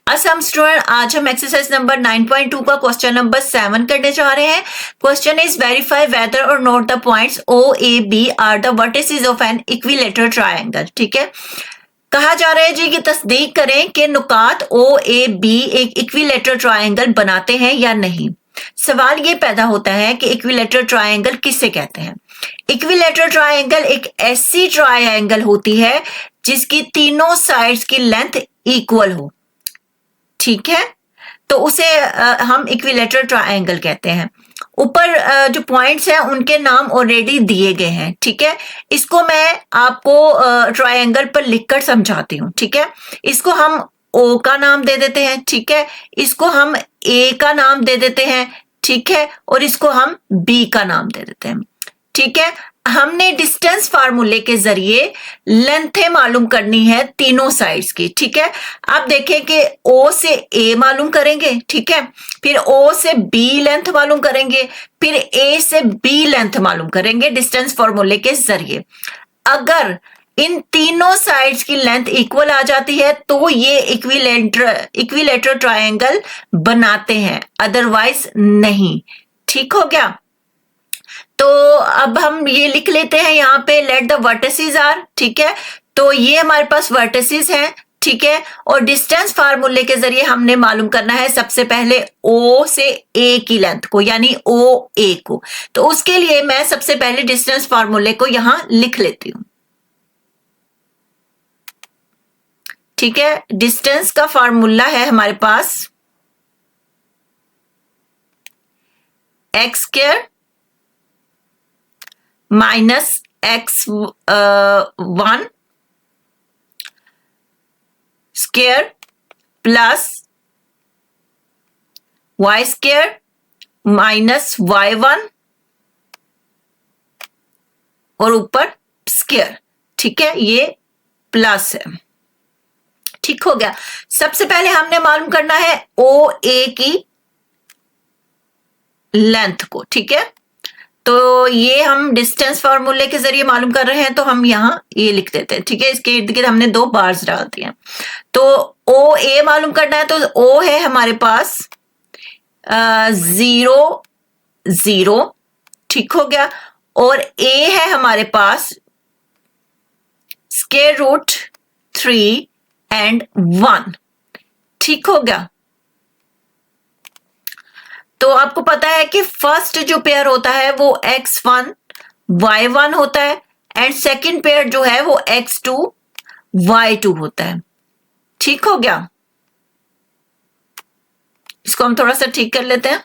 Assam student, आज हम exercise number 9.2 का क्वेश्चन नंबर 7 करने जा रहे हैं। क्वेश्चन इज वेरीफाई वेदर और not the points O A B are the vertices of an equilateral triangle. ठीक है, कहा जा रहा है जी कि तस्दीक करें कि नुकात ओ ए बी एक इक्विलेटरल ट्रायंगल बनाते हैं या नहीं। सवाल ये पैदा होता है कि इक्विलेटरल ट्रायंगल किसे कहते हैं। इक्विलेटरल ट्रायंगल एक ऐसी ट्रायंगल होती है जिसकी तीनों साइड्स की लेंथ इक्वल हो। ठीक है, तो उसे हम इक्विलेटरल ट्रायंगल कहते हैं। ऊपर जो पॉइंट्स हैं उनके नाम ऑलरेडी दिए गए हैं। ठीक है, इसको मैं आपको ट्रायंगल पर लिखकर समझाती हूँ। ठीक है, इसको हम ओ का नाम दे देते हैं। ठीक है, इसको हम ए का नाम दे देते हैं। ठीक है, और इसको हम बी का नाम दे देते हैं। ठीक है, हमने डिस्टेंस फार्मूले के जरिए लेंथें मालूम करनी है तीनों साइड्स की। ठीक है, आप देखें कि ओ से ए मालूम करेंगे। ठीक है, फिर ओ से बी लेंथ मालूम करेंगे, फिर ए से बी लेंथ मालूम करेंगे डिस्टेंस फार्मूले के जरिए। अगर इन तीनों साइड्स की लेंथ इक्वल आ जाती है तो ये इक्विलेटरल ट्रायंगल बनाते हैं, अदरवाइज नहीं। ठीक हो गया, तो अब हम ये लिख लेते हैं यहाँ पे लेट द वर्टिसेस आर। ठीक है, तो ये हमारे पास वर्टिसेस हैं। ठीक है, और डिस्टेंस फार्मूले के जरिए हमने मालूम करना है सबसे पहले ओ से ए की लेंथ को, यानी ओ ए को। तो उसके लिए मैं सबसे पहले डिस्टेंस फार्मूले को यहां लिख लेती हूं। ठीक है, डिस्टेंस का फार्मूला है हमारे पास x square minus x1 square plus y square minus y1 और ऊपर स्क्वायर। ठीक है, ये प्लस है। ठीक हो गया, सबसे पहले हमने मालूम करना है ओ ए की लेंथ को। ठीक है, तो ये हम डिस्टेंस फार्मूले के जरिए मालूम कर रहे हैं, तो हम यहां ये लिख देते हैं। ठीक है, इसके इर्द गिर्द हमने दो बार्स डाल दिए। तो ओ ए मालूम करना है, तो ओ है हमारे पास 0 0। ठीक हो गया, और ए है हमारे पास स्क्वायर रूट 3 एंड 1। ठीक हो गया, तो आपको पता है कि फर्स्ट जो पेयर होता है वो x1 y1 होता है, एंड सेकंड पेयर जो है वो x2 y2 होता है। ठीक हो गया, इसको हम थोड़ा सा ठीक कर लेते हैं।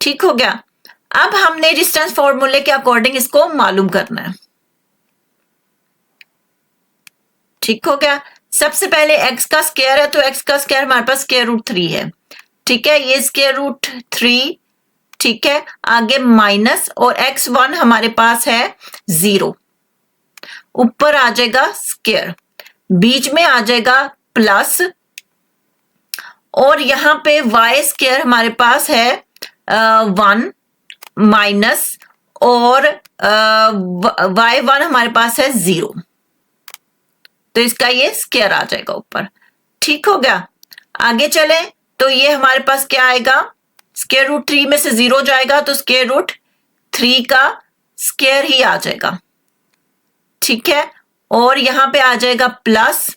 ठीक हो गया, अब हमने डिस्टेंस फॉर्मूले के अकॉर्डिंग इसको मालूम करना है। ठीक हो गया, सबसे पहले x का स्क्वायर है, तो x का स्क्वायर हमारे पास स्क्वायर रूट 3 है। ठीक है, ये स्क्वायर रूट 3। ठीक है, आगे माइनस, और x1 हमारे पास है 0, ऊपर आ जाएगा स्क्वायर, बीच में आ जाएगा प्लस, और यहां पे y स्क्वायर हमारे पास है 1 माइनस, और y1 हमारे पास है 0, तो इसका ये स्क्वायर आ जाएगा ऊपर। ठीक हो गया, आगे चले तो ये हमारे पास क्या आएगा, स्क्वायर रूट 3 में से 0 जाएगा तो स्क्वायर रूट 3 का स्क्वायर ही आ जाएगा। ठीक है, और यहां पे आ जाएगा प्लस,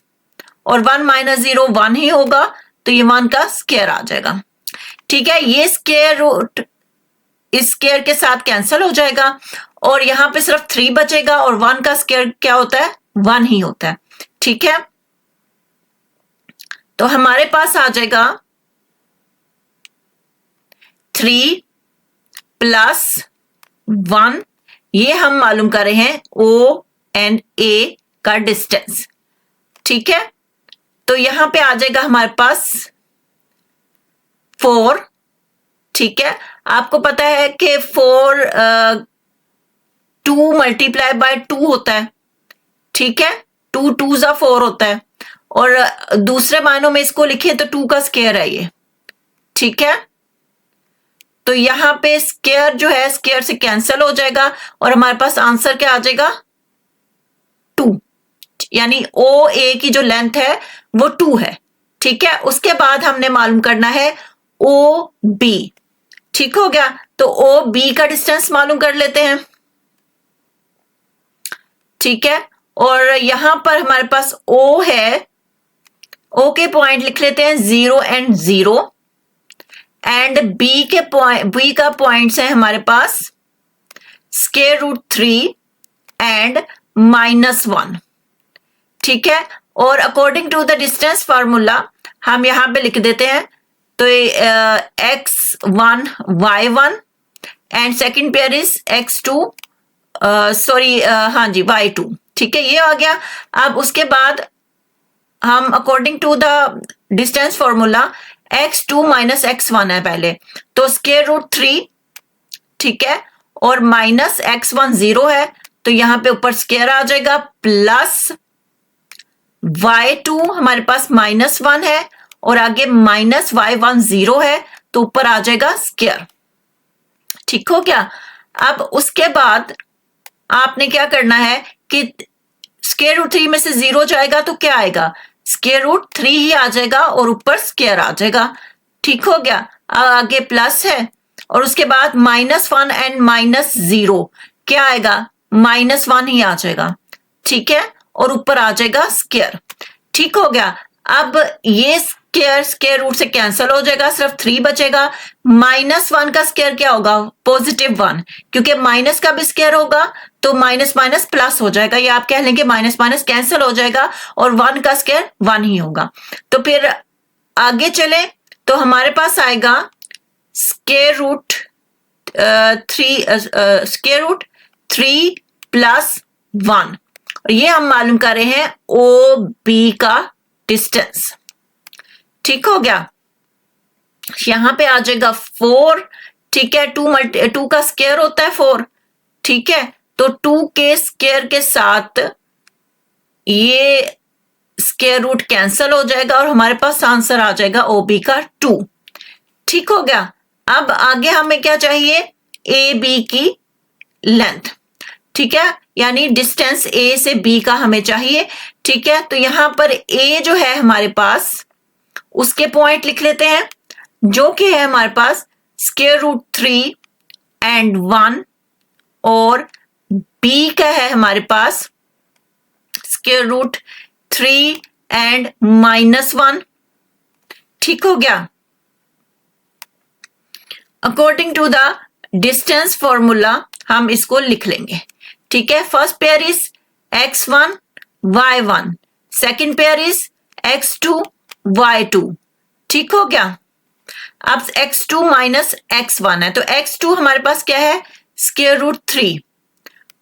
और 1 माइनस 0 1 ही होगा, तो ये 1 का स्क्वायर आ जाएगा। ठीक है, ये स्क्वायर रूट इस स्क्वायर के साथ कैंसिल हो जाएगा, और यहां पे सिर्फ 3 बचेगा, और 1 का स्क्वायर क्या होता है, 1 ही होता है। ठीक है, तो हमारे पास आ जाएगा 3 प्लस 1, ये हम मालूम कर रहे हैं ओ एंड ए का डिस्टेंस। ठीक है, तो यहां पे आ जाएगा हमारे पास 4। ठीक है, आपको पता है कि 4 2 मल्टीप्लाई बाय 2 होता है। ठीक है, 2 2 जा 4 होता है, और दूसरे मायनों में इसको लिखे तो 2 का स्क्वायर है ये। ठीक है, तो यहां पे स्क्वायर जो है स्क्वायर से कैंसिल हो जाएगा, और हमारे पास आंसर क्या आ जाएगा यानी ओ ए की जो लेंथ है वो 2 है, ठीक है। उसके बाद हमने मालूम करना है ओ बी, ठीक हो गया। तो ओ बी का डिस्टेंस मालूम कर लेते हैं, ठीक है। और यहां पर हमारे पास ओ है, ओ के पॉइंट लिख लेते हैं 0 एंड 0, एंड बी के पॉइंट, बी का पॉइंट्स है हमारे पास √3 एंड -1, ठीक है। और according to the distance formula हम यहां पे लिख देते हैं, तो x1 y1 and second pair is x2 sorry हाँ जी y2, ठीक है, ये आ गया। अब उसके बाद हम according to the distance formula x2 minus x1 है पहले, तो √3, ठीक है, और माइनस x1 0 है, तो यहां पे ऊपर स्क्वायर आ जाएगा, प्लस y2 हमारे पास -1 है और आगे माइनस y1 0 है, तो ऊपर आ जाएगा स्क्वायर, ठीक हो गया। अब उसके बाद आपने क्या करना है कि √3 में से 0 जाएगा तो क्या आएगा, √3 ही आ जाएगा और ऊपर स्क्वायर आ जाएगा, ठीक हो गया। आगे प्लस है और उसके बाद -1 एंड -0 क्या आएगा, -1 ही आ जाएगा, ठीक है, और ऊपर आ जाएगा स्क्वायर, ठीक हो गया। अब ये स्क्वायर रूट से कैंसिल हो जाएगा, सिर्फ 3 बचेगा। -1 का स्क्वायर क्या होगा, +1, क्योंकि माइनस का भी स्क्वायर होगा तो माइनस माइनस प्लस हो जाएगा, या आप कह लेंगे माइनस माइनस कैंसिल हो जाएगा और 1 का स्क्वायर 1 ही होगा। तो फिर आगे चले तो हमारे पास आएगा √3 +1, और ये हम मालूम कर रहे हैं ओ बी का डिस्टेंस, ठीक हो गया। यहां पे आ जाएगा 4, ठीक है, 2 का स्क्वायर होता है 4, ठीक है, तो 2 के स्क्वायर के साथ ये स्क्वायर रूट कैंसिल हो जाएगा और हमारे पास आंसर आ जाएगा ओ बी का 2, ठीक हो गया। अब आगे हमें क्या चाहिए, ए बी की लेंथ, ठीक है, यानी डिस्टेंस ए से बी का हमें चाहिए, ठीक है। तो यहां पर ए जो है हमारे पास उसके पॉइंट लिख लेते हैं, जो कि है हमारे पास √3 एंड 1, और बी का है हमारे पास √3 एंड -1, ठीक हो गया। According to the distance formula हम इसको लिख लेंगे, ठीक है। First pair is x1 y1, second pair is x2 y2, ठीक हो गया। अब x2 माइनस x1 है, तो x2 हमारे पास क्या है, √3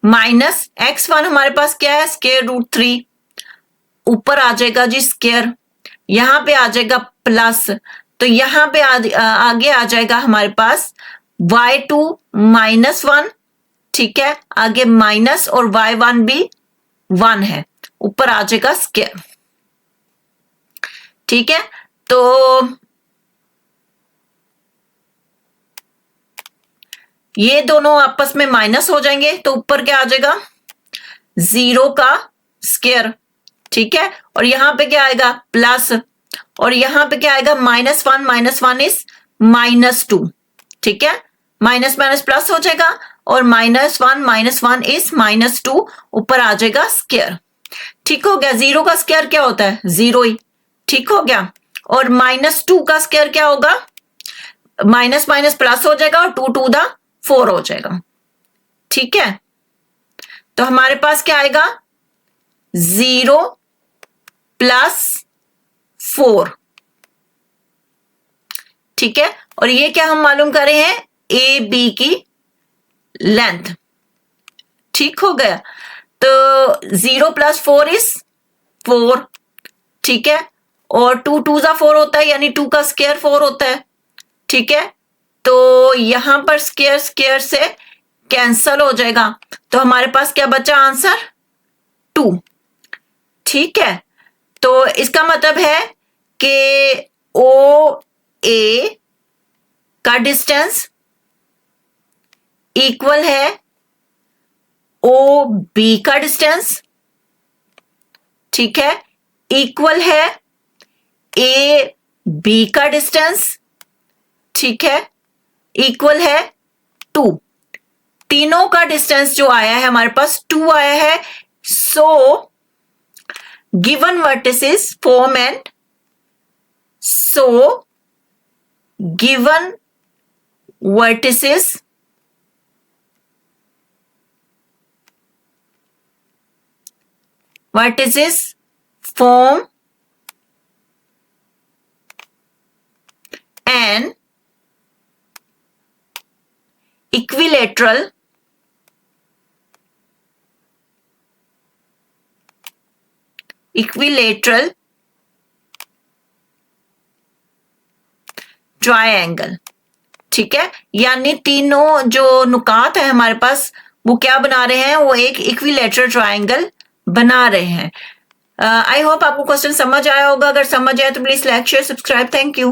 माइनस x1 हमारे पास क्या है, √3, ऊपर आ जाएगा जी स्क्वायर, यहां पे आ जाएगा प्लस, तो यहां पे आगे आ जाएगा हमारे पास y2 -1, ठीक है, आगे माइनस और y1 भी 1 है, ऊपर आ जाएगा स्क्वायर, ठीक है। तो ये दोनों आपस में माइनस हो जाएंगे, तो ऊपर क्या आ जाएगा, 0 का स्क्वायर, ठीक है, और यहां पे क्या आएगा, प्लस, और यहां पे क्या आएगा, -1 इज -2, ठीक है, माइनस माइनस प्लस हो जाएगा और -1 इज -2, ऊपर आ जाएगा स्क्वायर, ठीक हो गया। 0 का स्क्वायर क्या होता है, 0 ही, ठीक हो गया। और -2 का स्क्वायर क्या होगा, माइनस माइनस प्लस हो जाएगा और 2 2 द 4 हो जाएगा, ठीक है। तो हमारे पास क्या आएगा, 0 + 4, ठीक है, और ये क्या हम मालूम कर रहे हैं, ए बी की लेंथ, ठीक हो गया। तो 0 + 4 इज 4, ठीक है, और 2 2 ज़ा 4 होता है, यानी 2 का स्क्वायर 4 होता है, ठीक है। तो यहां पर स्क्वायर स्क्वायर से कैंसल हो जाएगा, तो हमारे पास क्या बचा आंसर, 2, ठीक है। तो इसका मतलब है कि ओ ए का डिस्टेंस इक्वल है ओ बी का डिस्टेंस, ठीक है, इक्वल है ए बी का डिस्टेंस, ठीक है, इक्वल है 2, तीनों का डिस्टेंस जो आया है हमारे पास 2 आया है. So given vertices form and given vertices form an equilateral triangle. ठीक है, यानी तीनों जो नुकात है हमारे पास वो क्या बना रहे हैं, वो एक इक्विलेटरल ट्रायंगल बना रहे हैं. आई होप आपको क्वेश्चन समझ आया होगा. अगर समझ आया तो please like share subscribe. Thank you.